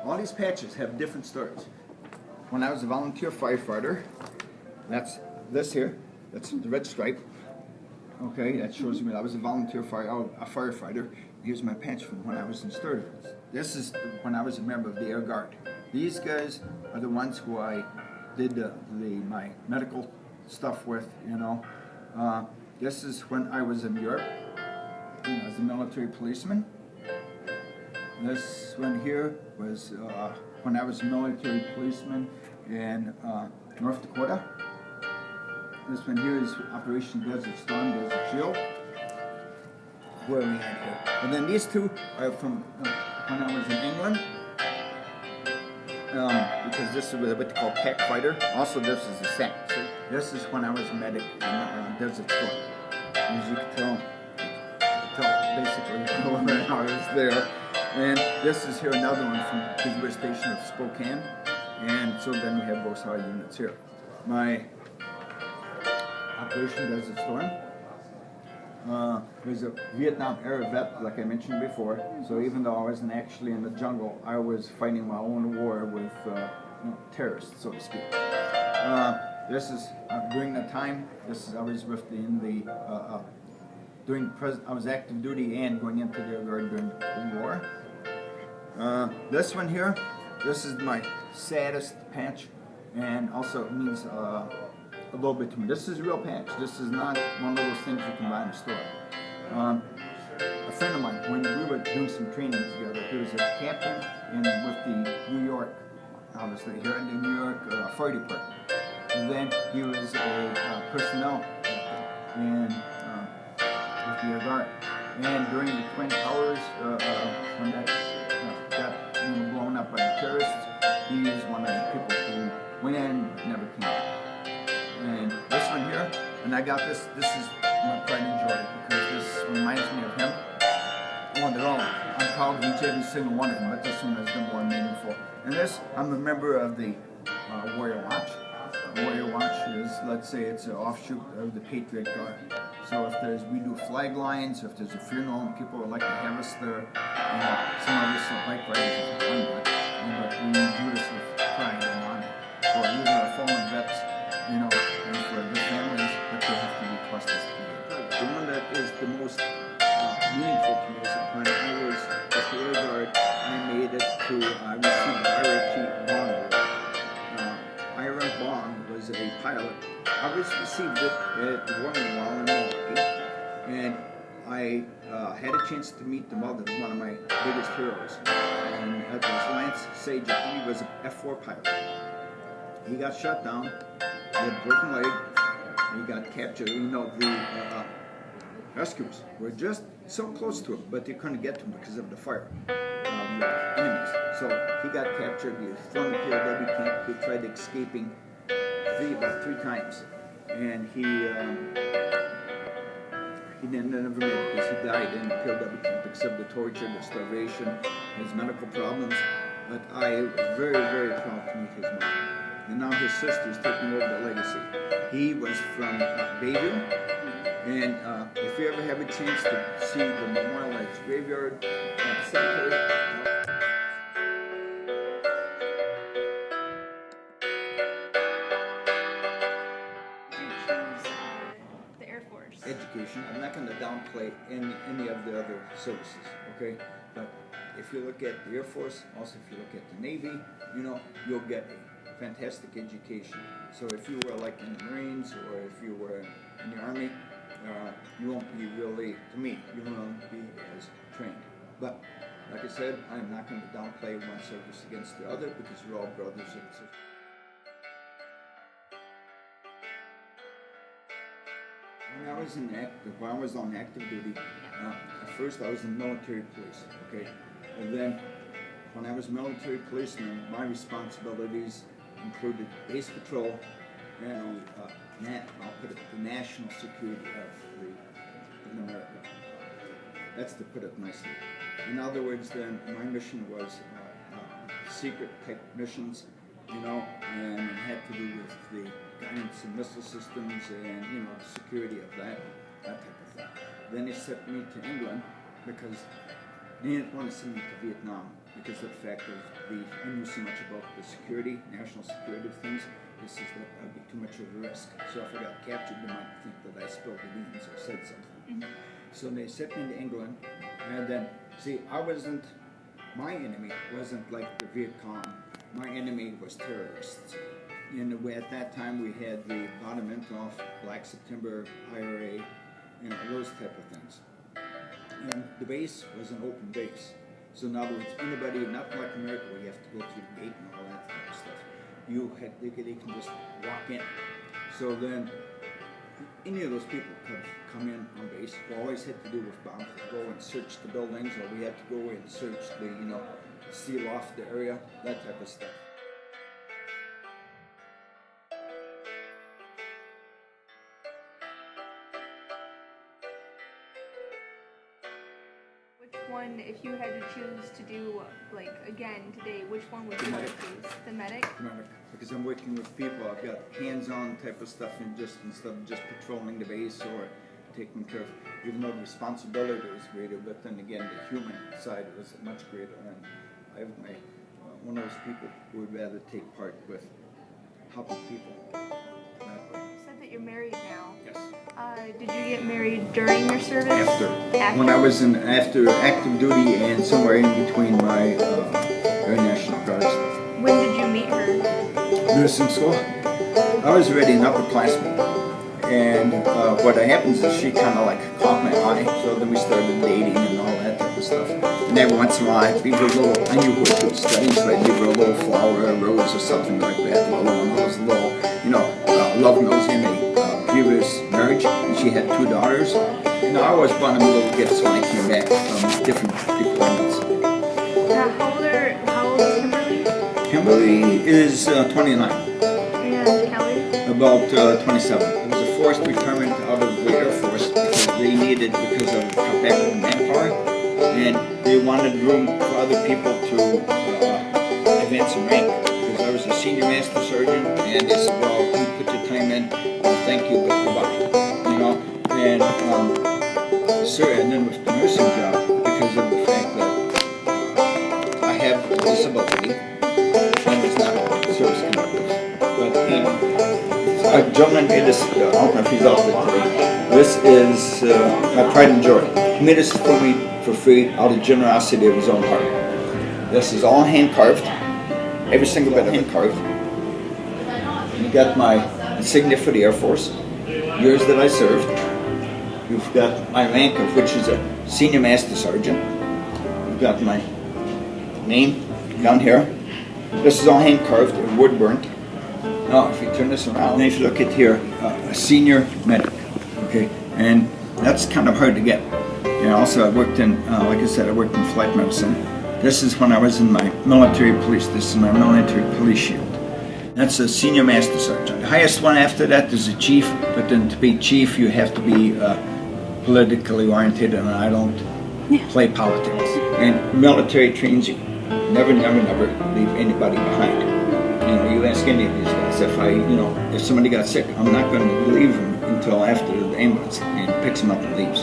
all these patches have different stories. When I was a volunteer firefighter, that's this here, that's the red stripe. Okay, that shows me I was a volunteer firefighter. Here's my patch from when I was in Sturgis. This is when I was a member of the Air Guard. These guys are the ones who I did my medical stuff with, you know. This is when I was in Europe, as a military policeman. This one here was when I was a military policeman in North Dakota. This one here is Operation Desert Storm, Desert Shield. Where are we at here? And then these two are from when I was in England. Because this is what they call pack fighter. Also, this is a SAC. So this is when I was a medic in Desert Storm. As you can tell basically when I was there. And this is here another one from the We're Station of Spokane. And so then we have both our units here. My Operation Desert Storm was a Vietnam era vet, like I mentioned before. So even though I wasn't actually in the jungle, I was fighting my own war with terrorists, so to speak. This is during that time. I was with I was active duty and going into the guard during the war. This one here, this is my saddest patch, and also it means a little bit to me. This is a real patch. This is not one of those things you can buy in a store. A friend of mine, when we were doing some training together, he was a captain with the New York, obviously here in the New York Fire Department. And then he was a personnel captain with the Air Guard. And during the Twin Towers, when that got blown up by the terrorists, he is one of the people who went in and never came out. And this one here, and I got this is my pride and joy because this reminds me of him. Well, they're all, I'm proud of each every single one of them, but this one has been more meaningful. And this, I'm a member of the Warrior Watch. Warrior Watch is, let's say it's an offshoot of the Patriot Guard. So if we do flag lines, if there's a funeral and people would like to have us there, some of us don't like riding for fun, but we do this with pride and honor for either our fallen vets, and for the families that they have to request us to be. The one that is the most meaningful to me is when I was with the Air Guard, I made it to receive the Ira Bond. Ira Bond was a pilot. I received it at the Warming Wall in Milwaukee, and I had a chance to meet the mother of one of my biggest heroes. And that was Lance Sage. He was an F-4 pilot. He got shot down, he had a broken leg, and he got captured. The rescuers were just so close to him, but they couldn't get to him because of the fire of the enemies. So he got captured, he was thrown to POW camp, he tried escaping about three times. And he never made it because he died in the POW camp because of the torture, the starvation, his medical problems. But I was very, very proud to meet his mom. And now his sister's taking over the legacy. He was from Bayview, and if you ever have a chance to see the Memorial Lights Graveyard Cemetery, the Air Force. Education. I'm not going to downplay any of the other services, okay? But if you look at the Air Force, also if you look at the Navy, you'll get a fantastic education. So if you were like in the Marines or if you were in the Army, you won't be really, to me, you won't be as trained. But like I said, I'm not going to downplay one service against the other because we're all brothers and sisters. When I was on active duty, at first I was in military police, okay? And then when I was military policeman, my responsibilities included base patrol and I'll put it the national security of America. That's to put it nicely. In other words, then my mission was secret type missions, and it had to do with the guidance and missile systems and the security of that type of thing. Then they sent me to England because They didn't want to send me to Vietnam because of the fact of I knew so much about the security, national security things. This is that I'd be too much of a risk. So if I got captured, they might think that I spilled the beans or said something. So they sent me to England, and then, see, my enemy wasn't like the Viet Cong. My enemy was terrorists. And at that time we had the Bottom-Intoff, Black September, IRA, those type of things. And the base was an open base. So in other words, anybody, not like America where you have to go through the gate and all that type of stuff. They can just walk in. So then, any of those people could come in on base. All always had to do was go and search the buildings, or we had to go and search the, seal off the area, that type of stuff. Which one, if you had to choose to do, like, again today, which one would you want to choose? The medic? Medic. Because I'm working with people, I've got hands-on type of stuff, and instead of just patrolling the base or taking care of, even though the responsibility was greater, but then again, the human side was much greater. And I'm one of those people who would rather take part with helping people that way. You said that you're married now. Yes. Did you get married during your service? After. When I was after active duty and somewhere in between my Air National Guard stuff. When did you meet her? Nursing school. I was already an upperclassman. And what happens is she kind of like caught my eye, so then we started dating and all that type of stuff. And every once in a while I'd give her a little, I knew what she was studying, so I'd give her a little flower, a rose or something like that, a little one of those little, love notes in a previous marriage. And she had 2 daughters. And I always bought them little gifts when I came back from different deployments. How old is Kimberly? Kimberly is 29. And Kelly? About 27. It was a forced retirement out of the Air Force because they needed, because of cutback of manpower, and they wanted room for other people to advance in rank. Because I was a senior master sergeant, and they said, well, you put your time in, thank you, but goodbye. And and then with the nursing job, because of the fact that I have a disability, and it's not service connected. But a gentleman made this, I don't know if he's out there today. This is my pride and joy. He made this for me for free out of generosity of his own heart. This is all hand carved, every single bit of hand carved. You got my insignia for the Air Force, years that I served. You've got my rank, of which is a senior master sergeant. You've got my name down here. This is all hand carved and wood burnt. Now, if you turn this around, and if you look at here, a senior medic, okay, and that's kind of hard to get. And also, I worked in, like I said, I worked in flight medicine. This is when I was in my military police. This is my military police shield. That's a senior master sergeant. The highest one after that is a chief, but then to be chief, you have to be politically oriented, and I don't play politics. And military trains you. Never, never, never leave anybody behind. You ask any of these guys, if somebody got sick, I'm not going to leave them until after the ambulance and picks them up and leaves.